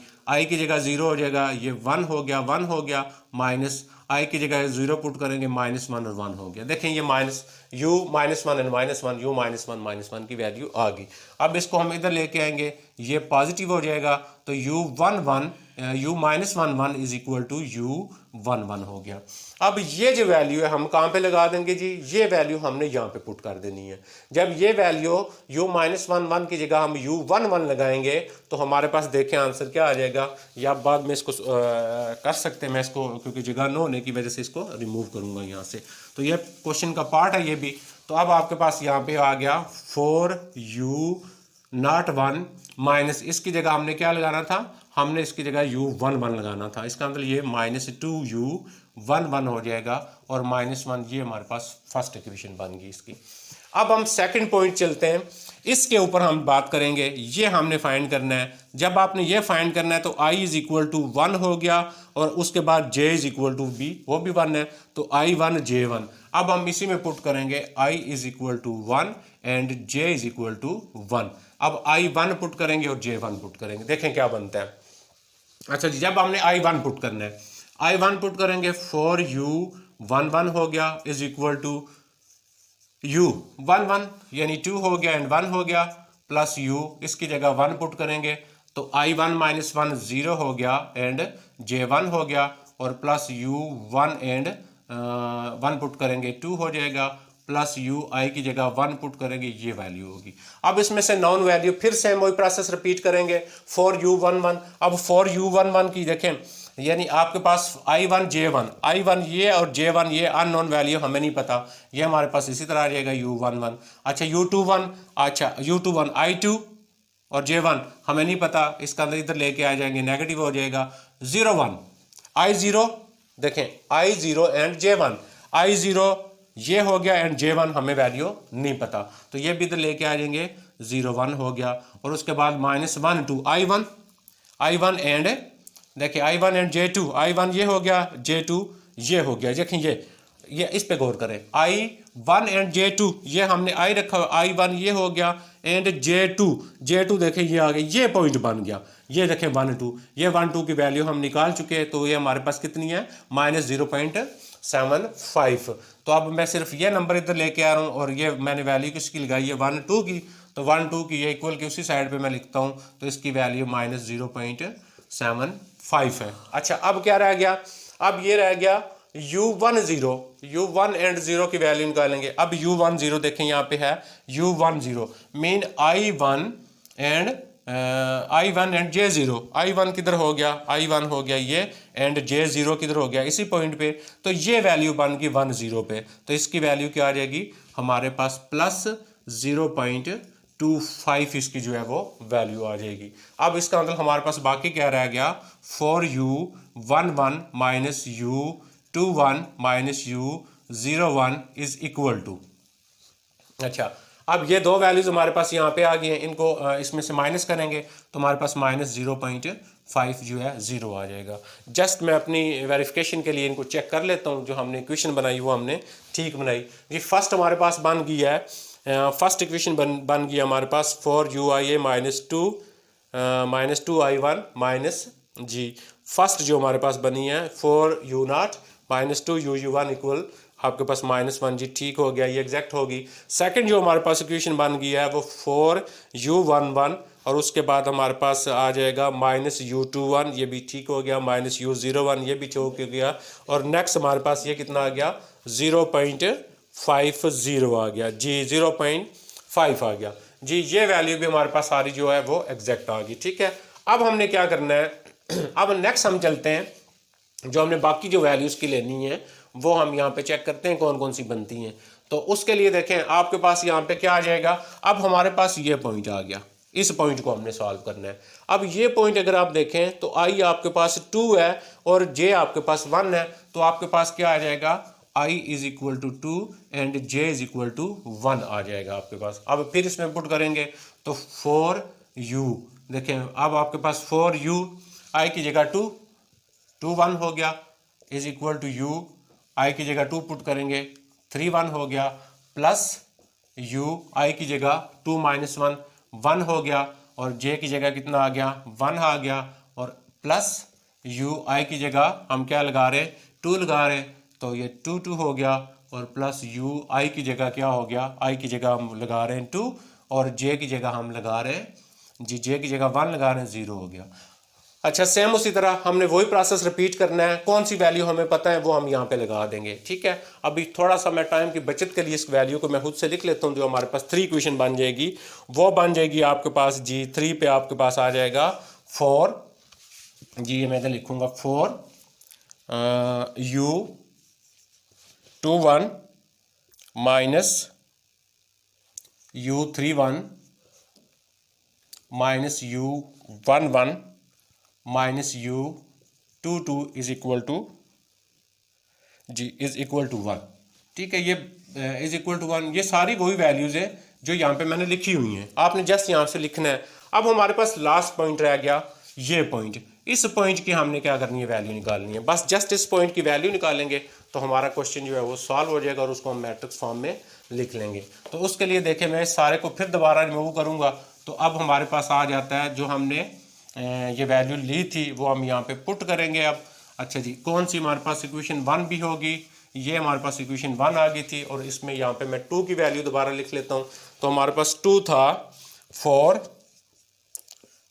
की जगह 0 हो जाएगा, ये 1 हो गया, 1 हो गया, माइनस आई की जगह 0 पुट करेंगे -1 और 1 हो गया। देखें ये माइनस यू -1 एंड -1 यू -1 की वैल्यू आ गई। अब इसको हम इधर लेके आएंगे, ये पॉजिटिव हो जाएगा, तो u -1 is equal to u 1 हो गया। अब ये जो वैल्यू है हम कहाँ पे लगा देंगे जी, ये वैल्यू हमने यहाँ पे पुट कर देनी है। जब ये वैल्यू u -1 की जगह हम u 1 लगाएंगे तो हमारे पास देखें आंसर क्या आ जाएगा, या बाद में इसको कर सकते हैं, मैं इसको क्योंकि जगह न होने की वजह से इसको रिमूव करूंगा यहाँ से, तो ये क्वेश्चन का पार्ट है ये भी। तो अब आपके पास यहाँ पे आ गया 4u01 माइनस, इसकी जगह हमने क्या लगाना था, हमने इसकी जगह u 1 लगाना था, इसका मतलब ये -2u 1 हो जाएगा और -1 ये हमारे पास फर्स्ट इक्वेशन बन गई इसकी। अब हम सेकंड पॉइंट चलते हैं, इसके ऊपर हम बात करेंगे, ये हमने फाइंड करना है। जब आपने ये फाइंड करना है तो i इज इक्वल टू 1 हो गया और उसके बाद j is equal to b, वो भी 1 है, तो i1 j1। अब हम इसी में पुट करेंगे i is equal to 1 and j is equal to 1। अब i1 पुट करेंगे और j1 पुट करेंगे, देखें क्या बनता है। अच्छा जी, जब हमने i1 पुट करना है, i1 पुट करेंगे 4u11 हो गया इज इक्वल टू u11 यानी 2 हो गया एंड 1 हो गया, प्लस u इसकी जगह 1 पुट करेंगे तो i1 -1 0 हो गया एंड j1 हो गया, और प्लस u1 एंड 1 पुट करेंगे 2 हो जाएगा, प्लस u i की जगह 1 पुट करेंगे, ये वैल्यू होगी। अब इसमें से नॉन वैल्यू फिर से हम वही प्रोसेस रिपीट करेंगे 4u11। अब 4u11 की देखें, यानी आपके पास i1 j1 ये और j1 ये अननोन वैल्यू हमें नहीं पता, ये हमारे पास इसी तरह आ जाएगा u11। अच्छा u21, अच्छा u21 i2 और j1 हमें नहीं पता, इसका अंदर इधर लेके आ जाएंगे, नेगेटिव हो जाएगा 01 i0, देखें i0 एंड j1, i0 ये हो गया एंड j1 हमें वैल्यू नहीं पता, तो ये भी इधर लेके आ जाएंगे 01 हो गया, और उसके बाद -1 2 i1 एंड देखिए i1 एंड j2, i1 ये हो गया, j2 ये हो गया, देखें ये इस पे गौर करें, i1 एंड j2 ये हमने i रखा हुआ, i1 ये हो गया एंड j2 देखें ये आ गया, ये पॉइंट बन गया, ये देखें 1 2, ये 1 2 की वैल्यू हम निकाल चुके हैं, तो ये हमारे पास कितनी है -0.75। तो अब मैं सिर्फ ये नंबर इधर लेके आ रहा हूँ और ये मैंने वैल्यू किसकी लगाई है 1 2 की, तो 1 2 की ये इक्वल की उसी साइड पे मैं लिखता हूँ, तो इसकी वैल्यू -0.75 है। अच्छा अब क्या रह गया, अब ये रह गया u1 एंड 0 की वैल्यू निकालेंगे। अब u10 देखें यहाँ पे है u10 mean i1 and j0, i1 किधर हो गया, i1 हो गया ये एंड j0 किधर हो गया इसी पॉइंट पे, तो ये वैल्यू बन गई 10 पे, तो इसकी वैल्यू क्या आ जाएगी हमारे पास +0.25 इसकी जो है वो वैल्यू आ जाएगी। अब इसका मतलब हमारे पास बाकी क्या रह गया 4u11 -u21 -u01 is equal to, अच्छा अब ये दो वैल्यूज हमारे पास यहाँ पे आ गई हैं, इनको इसमें से माइनस करेंगे तो हमारे पास -0.5 जो है 0 आ जाएगा। जस्ट मैं अपनी वेरिफिकेशन के लिए इनको चेक कर लेता हूँ, जो हमने इक्वेशन बनाई वो हमने ठीक बनाई। ये फर्स्ट हमारे पास बन गई है, फर्स्ट इक्वेशन बन गई हमारे पास 4uia -2i1 माइनस जी, फर्स्ट जो हमारे पास बनी है 4u0 -2u1 इक्वल आपके पास -1 जी, ठीक हो गया, ये एग्जैक्ट होगी। सेकंड जो हमारे पास इक्वेशन बन गई है वो 4u11 और उसके बाद हमारे पास आ जाएगा -u21, ये भी ठीक हो गया, -u01 ये भी ठीक हो गया, और नेक्स्ट हमारे पास ये कितना आ गया 0.50 आ गया जी, 0.5 आ गया जी, ये वैल्यू भी हमारे पास सारी जो है वो एग्जैक्ट आ गई। ठीक है, अब हमने क्या करना है, अब नेक्स्ट हम चलते हैं, जो हमने बाकी जो वैल्यूज़ की लेनी है वो हम यहाँ पे चेक करते हैं कौन कौन सी बनती हैं। तो उसके लिए देखें आपके पास यहाँ पे क्या आ जाएगा, अब हमारे पास ये पॉइंट आ गया, इस पॉइंट को हमने सॉल्व करना है। अब ये पॉइंट अगर आप देखें तो आई आपके पास 2 है और जे आपके पास 1 है, तो आपके पास क्या आ जाएगा, i is equal to 2 and j is equal to 1 आ जाएगा आपके पास। अब फिर इसमें पुट करेंगे तो 4u, देखें अब आपके पास 4u, आई की जगह 2 1 हो गया, इज इक्वल टू u, आई की जगह 2 पुट करेंगे 3 1 हो गया, प्लस u, आई की जगह 2 माइनस 1 1 हो गया, और j की जगह कितना आ गया 1 आ गया, और प्लस u, आई की जगह हम क्या लगा रहे 2 लगा रहे, तो ये 2 2 हो गया, और प्लस u, आई की जगह क्या हो गया, आई की जगह हम लगा रहे हैं 2 और j की जगह हम लगा रहे हैं जी, j की जगह 1 लगा रहे हैं 0 हो गया। अच्छा सेम उसी तरह हमने वही प्रोसेस रिपीट करना है, कौन सी वैल्यू हमें पता है वो हम यहाँ पे लगा देंगे, ठीक है। अभी थोड़ा सा मैं टाइम की बचत के लिए इस वैल्यू को मैं खुद से लिख लेता हूँ, जो हमारे पास 3 इक्वेशन बन जाएगी, वो बन जाएगी आपके पास जी 3 पे आपके पास आ जाएगा 4 जी, ये मैं इधर लिखूँगा 4 u 2 1 minus u 3 1 minus u 1 1 minus u 2 2 is equal to g is equal to 1, ठीक है। ये इज इक्वल टू 1, ये सारी वही वैल्यूज़ है जो यहाँ पे मैंने लिखी हुई हैं, आपने जस्ट यहाँ से लिखना है। अब हमारे पास लास्ट पॉइंट रह गया ये पॉइंट, इस पॉइंट की हमने क्या करनी है, वैल्यू निकालनी है। बस जस्ट इस पॉइंट की वैल्यू निकालेंगे तो हमारा क्वेश्चन जो है वो सॉल्व हो जाएगा और उसको हम मैट्रिक्स फॉर्म में लिख लेंगे। तो उसके लिए देखें मैं इस सारे को फिर दोबारा रिमूव करूँगा, तो अब हमारे पास आ जाता है जो हमने ये वैल्यू ली थी वो हम यहाँ पे पुट करेंगे अब। अच्छा जी, कौन सी हमारे पास इक्वेशन 1 भी होगी, ये हमारे पास इक्वेशन 1 आ गई थी, और इसमें यहाँ पे मैं 2 की वैल्यू दोबारा लिख लेता हूँ। तो हमारे पास 2 था 4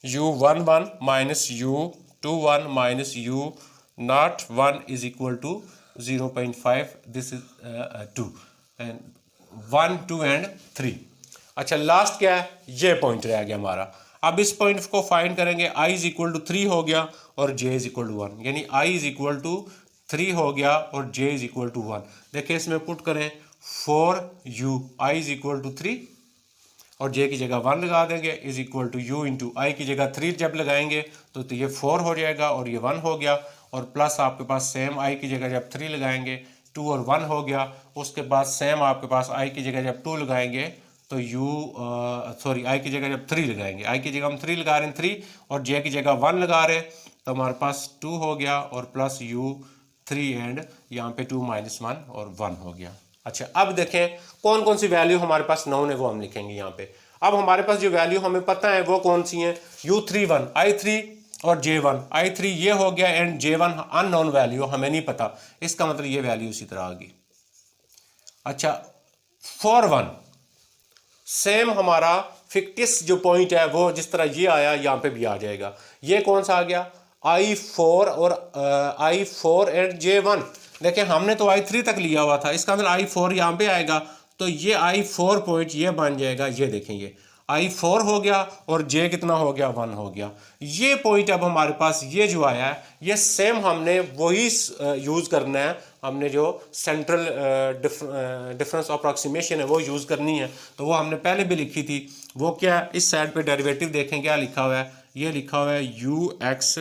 u 1 1 minus u 2 1 minus u naught 1 is equal to 0.5, this is 2 and 1 2 and 3। अच्छा लास्ट क्या है, ये पॉइंट रह गया हमारा। अब इस पॉइंट को फाइंड करेंगे, i इज इक्वल टू 3 हो गया और j इज इक्वल टू 1, यानी i इज इक्वल टू 3 हो गया और j इज इक्वल टू 1। देखिए इसमें पुट करें 4u, i is equal to 3 और j की जगह 1 लगा देंगे, is equal to u into i की जगह 3 जब लगाएंगे तो ये 4 हो जाएगा और ये 1 हो गया, और प्लस आपके पास सेम i की जगह जब 3 लगाएंगे 2 और 1 हो गया। उसके बाद सेम आपके पास i की जगह जब 2 लगाएंगे तो आई की जगह जब 3 लगाएंगे, आई की जगह हम 3 लगा रहे हैं 3 और j की जगह 1 लगा रहे हैं, तो हमारे पास 2 हो गया और प्लस u 3 एंड यहाँ पे 2 माइनस 1 और 1 हो गया। अच्छा अब देखें कौन कौन सी वैल्यू हमारे पास नोन है वो हम लिखेंगे यहाँ पे। अब हमारे पास जो वैल्यू हमें पता है वो कौन सी हैं, u31 i3 और j1, i3 ये हो गया एंड j1 अननोन वैल्यू हमें नहीं पता, इसका मतलब ये वैल्यू इसी तरह आ गई। अच्छा 4 1 सेम हमारा फिक्टिस जो पॉइंट है वो जिस तरह ये आया यहाँ पे भी आ जाएगा। ये कौन सा आ गया, i4 और i4 एंड j1। देखिए हमने तो i3 तक लिया हुआ था, इसका मतलब i4 यहाँ पे आएगा, तो ये i4 पॉइंट ये बन जाएगा, ये देखें ये i4 हो गया और j कितना हो गया 1 हो गया। ये पॉइंट अब हमारे पास ये जो आया है ये सेम हमने वही यूज़ करना है, हमने जो सेंट्रल डिफरेंस अप्रॉक्सीमेशन है वो यूज़ करनी है, तो वो हमने पहले भी लिखी थी। वो क्या है, इस साइड पे डेरिवेटिव देखें क्या लिखा हुआ है, ये लिखा हुआ है ux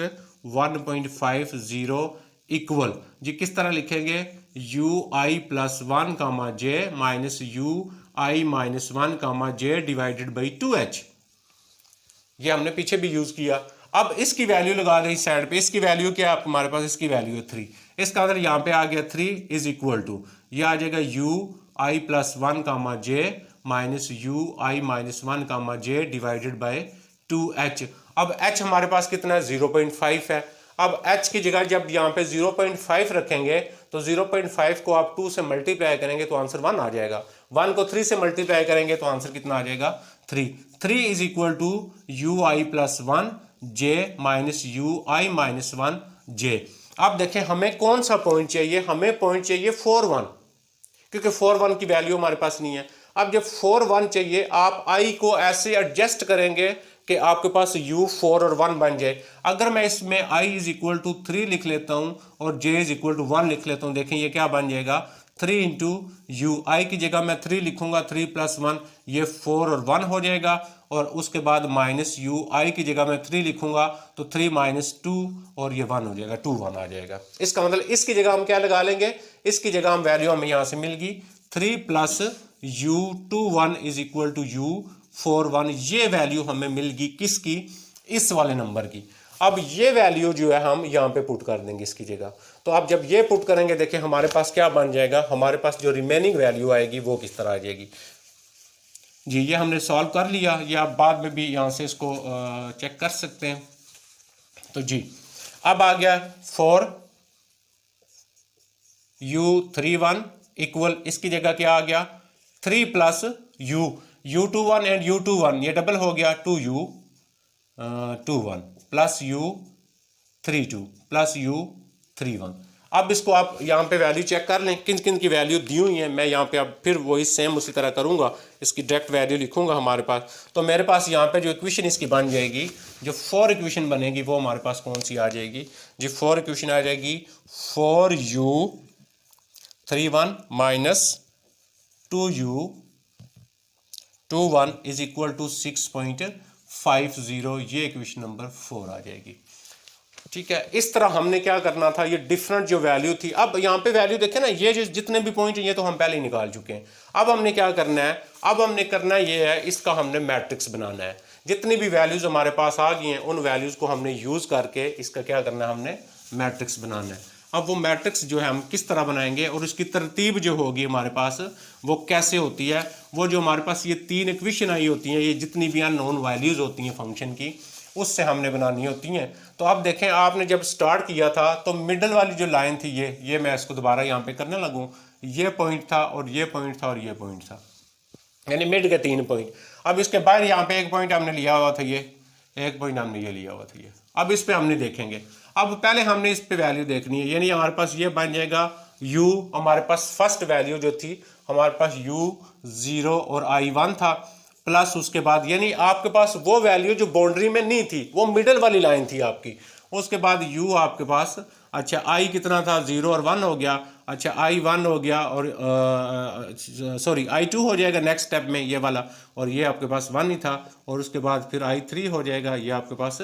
1.50 इक्वल जी किस तरह लिखेंगे, ui plus 1 comma j minus ui minus 1 comma j divided by 2h। ये हमने पीछे भी यूज़ किया। अब इसकी वैल्यू लगा दें इस साइड पे, इसकी वैल्यू क्या है हमारे पास, इसकी वैल्यू है 3, इसका अंदर यहाँ पे आ गया 3 इज इक्वल टू ये आ जाएगा ui plus 1 comma j minus ui minus 1 comma j divided by 2h। अब h हमारे पास कितना है 0.5 है। अब h की जगह जब यहाँ पे 0.5 रखेंगे तो 0.5 को आप 2 से मल्टीप्लाई करेंगे तो आंसर 1 आ जाएगा, 1 को 3 से मल्टीप्लाई करेंगे तो आंसर कितना आ जाएगा 3 is equal to ui plus 1 j minus ui minus 1 j। अब देखें हमें कौन सा पॉइंट चाहिए, हमें पॉइंट चाहिए 4 1, क्योंकि 4 1 की वैल्यू हमारे पास नहीं है। अब जब 4 1 चाहिए आप i को ऐसे एडजस्ट करेंगे कि आपके पास u 4 और 1 बन जाए। अगर मैं इसमें i इज इक्वल टू 3 लिख लेता हूं और j इज इक्वल टू 1 लिख लेता हूं, देखें ये क्या बन जाएगा 3 इंटू यू, आई की जगह मैं 3 लिखूंगा, 3 + 1 ये 4 और 1 हो जाएगा, और उसके बाद माइनस यू, आई की जगह मैं 3 लिखूंगा तो 3 - 2 और ये 1 हो जाएगा, 2 1 आ जाएगा। इसका मतलब इसकी जगह हम क्या लगा लेंगे, इसकी जगह हम वैल्यू हमें यहाँ से मिल गई 3 + u 2 1 = u 4 1, ये वैल्यू हमें मिल गई किसकी, इस वाले नंबर की। अब ये वैल्यू जो है हम यहाँ पे पुट कर देंगे इसकी जगह। तो आप जब ये पुट करेंगे देखिए हमारे पास क्या बन जाएगा, हमारे पास जो रिमेनिंग वैल्यू आएगी वो किस तरह आ जाएगी जी। ये हमने सॉल्व कर लिया, ये आप बाद में भी यहाँ से इसको चेक कर सकते हैं। तो जी अब आ गया 4 u 3 1 इक्वल, इसकी जगह क्या आ गया 3 + u 2 1 एंड u 2 1, ये डबल हो गया 2u 2 1 + u 3 2 + u 3 1। अब इसको आप यहाँ पे वैल्यू चेक कर लें किन किन की वैल्यू दी हुई है। मैं यहाँ पे अब फिर वही सेम उसी तरह करूँगा, इसकी डायरेक्ट वैल्यू लिखूँगा हमारे पास। तो मेरे पास यहाँ पे जो इक्वेशन इसकी बन जाएगी, जो 4 इक्वेशन बनेगी वो हमारे पास कौन सी आ जाएगी जी, 4 इक्वेशन आ जाएगी 4u 3 1 - 2u 2 1 = 6.50, ये इक्वेशन नंबर 4 आ जाएगी। ठीक है, इस तरह हमने क्या करना था, ये डिफरेंट जो वैल्यू थी, अब यहाँ पे वैल्यू देखें ना, ये जो जितने भी पॉइंट ये तो हम पहले ही निकाल चुके हैं। अब हमने क्या करना है, अब हमने करना ये है, इसका हमने मैट्रिक्स बनाना है। जितनी भी वैल्यूज हमारे पास आ गई हैं उन वैल्यूज को हमने यूज करके इसका क्या करना है, हमने मैट्रिक्स बनाना है। अब वो मैट्रिक्स जो है हम किस तरह बनाएंगे और उसकी तरतीब जो होगी हमारे पास वो कैसे होती है, वो जो हमारे पास ये 3 इक्वेशन आई होती हैं, ये जितनी भी अननोन वैल्यूज होती हैं फंक्शन की, उससे हमने बनानी होती हैं। तो अब देखें आपने जब स्टार्ट किया था तो मिडल वाली जो लाइन थी ये मैं इसको दोबारा यहाँ पे करने लगूँ, ये पॉइंट था और ये पॉइंट था और ये पॉइंट था, यानी मिड के 3 पॉइंट। अब इसके बाहर यहाँ पे एक पॉइंट हमने लिया हुआ था, ये एक पॉइंट हमने ये लिया हुआ था ये। अब इस पे हमने देखेंगे, अब पहले हमने इस पे वैल्यू देखनी है, यानी हमारे पास ये बन जाएगा u, हमारे पास फर्स्ट वैल्यू जो थी हमारे पास u 0 और i 1 था, प्लस उसके बाद यानी आपके पास वो वैल्यू जो बाउंड्री में नहीं थी, वो मिडल वाली लाइन थी आपकी। उसके बाद u आपके पास, अच्छा i कितना था 0 और 1 हो गया, अच्छा i 1 हो गया और सॉरी i 2 हो जाएगा नेक्स्ट स्टेप में ये वाला, और ये आपके पास 1 ही था, और उसके बाद फिर i 3 हो जाएगा, ये आपके पास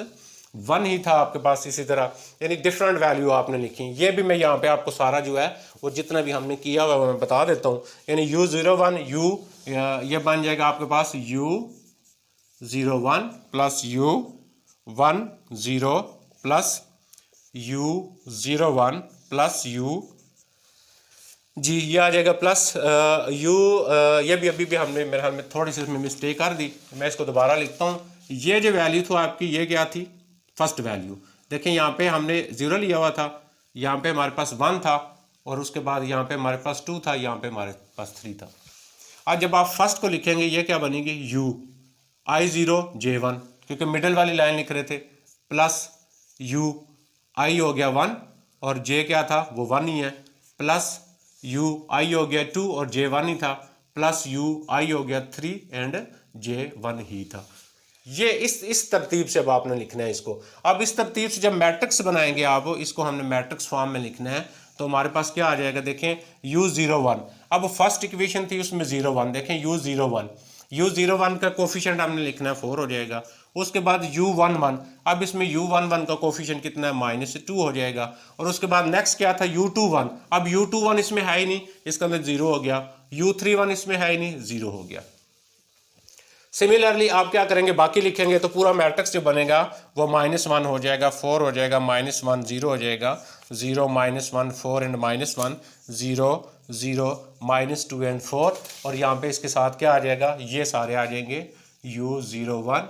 1 ही था आपके पास। इसी तरह यानी डिफरेंट वैल्यू आपने लिखी। ये भी मैं यहाँ पे आपको सारा जो है वो जितना भी हमने किया हुआ मैं बता देता हूँ। यानी u 0 1 u ये बन जाएगा आपके पास u 0 1 plus u 1 0 plus u 0 1 plus u जी, ये आ जाएगा प्लस u, ये भी अभी भी हमने मेरे ख्याल में थोड़ी सी इसमें मिस्टेक कर दी, मैं इसको दोबारा लिखता हूँ। ये जो वैल्यू थी आपकी, ये क्या थी फर्स्ट वैल्यू, देखें यहाँ पे हमने 0 लिया हुआ था, यहाँ पे हमारे पास 1 था, और उसके बाद यहाँ पे हमारे पास 2 था, यहाँ पे हमारे पास 3 था। आज जब आप फर्स्ट को लिखेंगे ये क्या बनेगी u i 0 j 1, क्योंकि मिडल वाली लाइन लिख रहे थे, प्लस u i हो गया 1 और j क्या था वो 1 ही है, प्लस u i हो गया 2 और j 1 ही था, प्लस u i हो गया 3 एंड j 1 ही था। ये इस तरतीब से अब आपने लिखना है इसको। अब इस तरतीब से जब मैट्रिक्स बनाएंगे आप, इसको हमने मैट्रिक्स फॉर्म में लिखना है, तो हमारे पास क्या आ जाएगा, देखें u 0 1, अब फर्स्ट इक्वेशन थी उसमें 0 1, देखें u 0 1 का कोफिशिएंट हमने लिखना है 4 हो जाएगा। उसके बाद u 1 1, अब इसमें u 1 1 का कोफिशिएंट कितना है -2 हो जाएगा। और उसके बाद नेक्स्ट क्या था u 2 1, अब u 2 1 इसमें है ही नहीं, इसका मतलब 0 हो गया, u 3 1 इसमें है ही नहीं, 0 हो गया। सिमिलरली आप क्या करेंगे, बाकी लिखेंगे तो पूरा मैट्रिक्स जो बनेगा वो -1 हो जाएगा, 4 हो जाएगा, -1 0 हो जाएगा, 0 -1 4 एंड -1 0 0 -2 एंड 4, और यहाँ पे इसके साथ क्या आ जाएगा, ये सारे आ जाएंगे u 0 1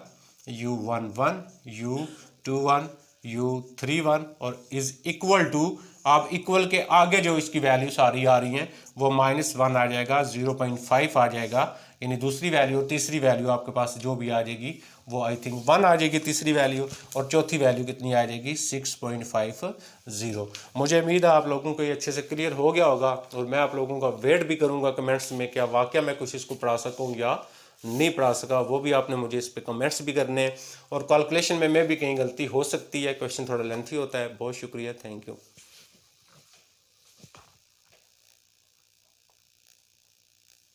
u 1 1 u 2 1 u 3 1 और इज इक्वल टू, आप इक्वल के आगे जो इसकी वैल्यू सारी आ रही हैं वो -1 आ जाएगा, 0.5 आ जाएगा, यानी दूसरी वैल्यू, तीसरी वैल्यू आपके पास जो भी आ जाएगी वो आई थिंक 1 आ जाएगी तीसरी वैल्यू, और चौथी वैल्यू कितनी आ जाएगी 6.50। मुझे उम्मीद है आप लोगों को ये अच्छे से क्लियर हो गया होगा, और मैं आप लोगों का वेट भी करूंगा कमेंट्स में, क्या वाकया मैं कुछ इसको पढ़ा सकूँ या नहीं पढ़ा सका, वो भी आपने मुझे इस पे कमेंट्स भी करने हैं। और कैलकुलेशन में भी कहीं गलती हो सकती है, क्वेश्चन थोड़ा लेंथी होता है। बहुत शुक्रिया, थैंक यू।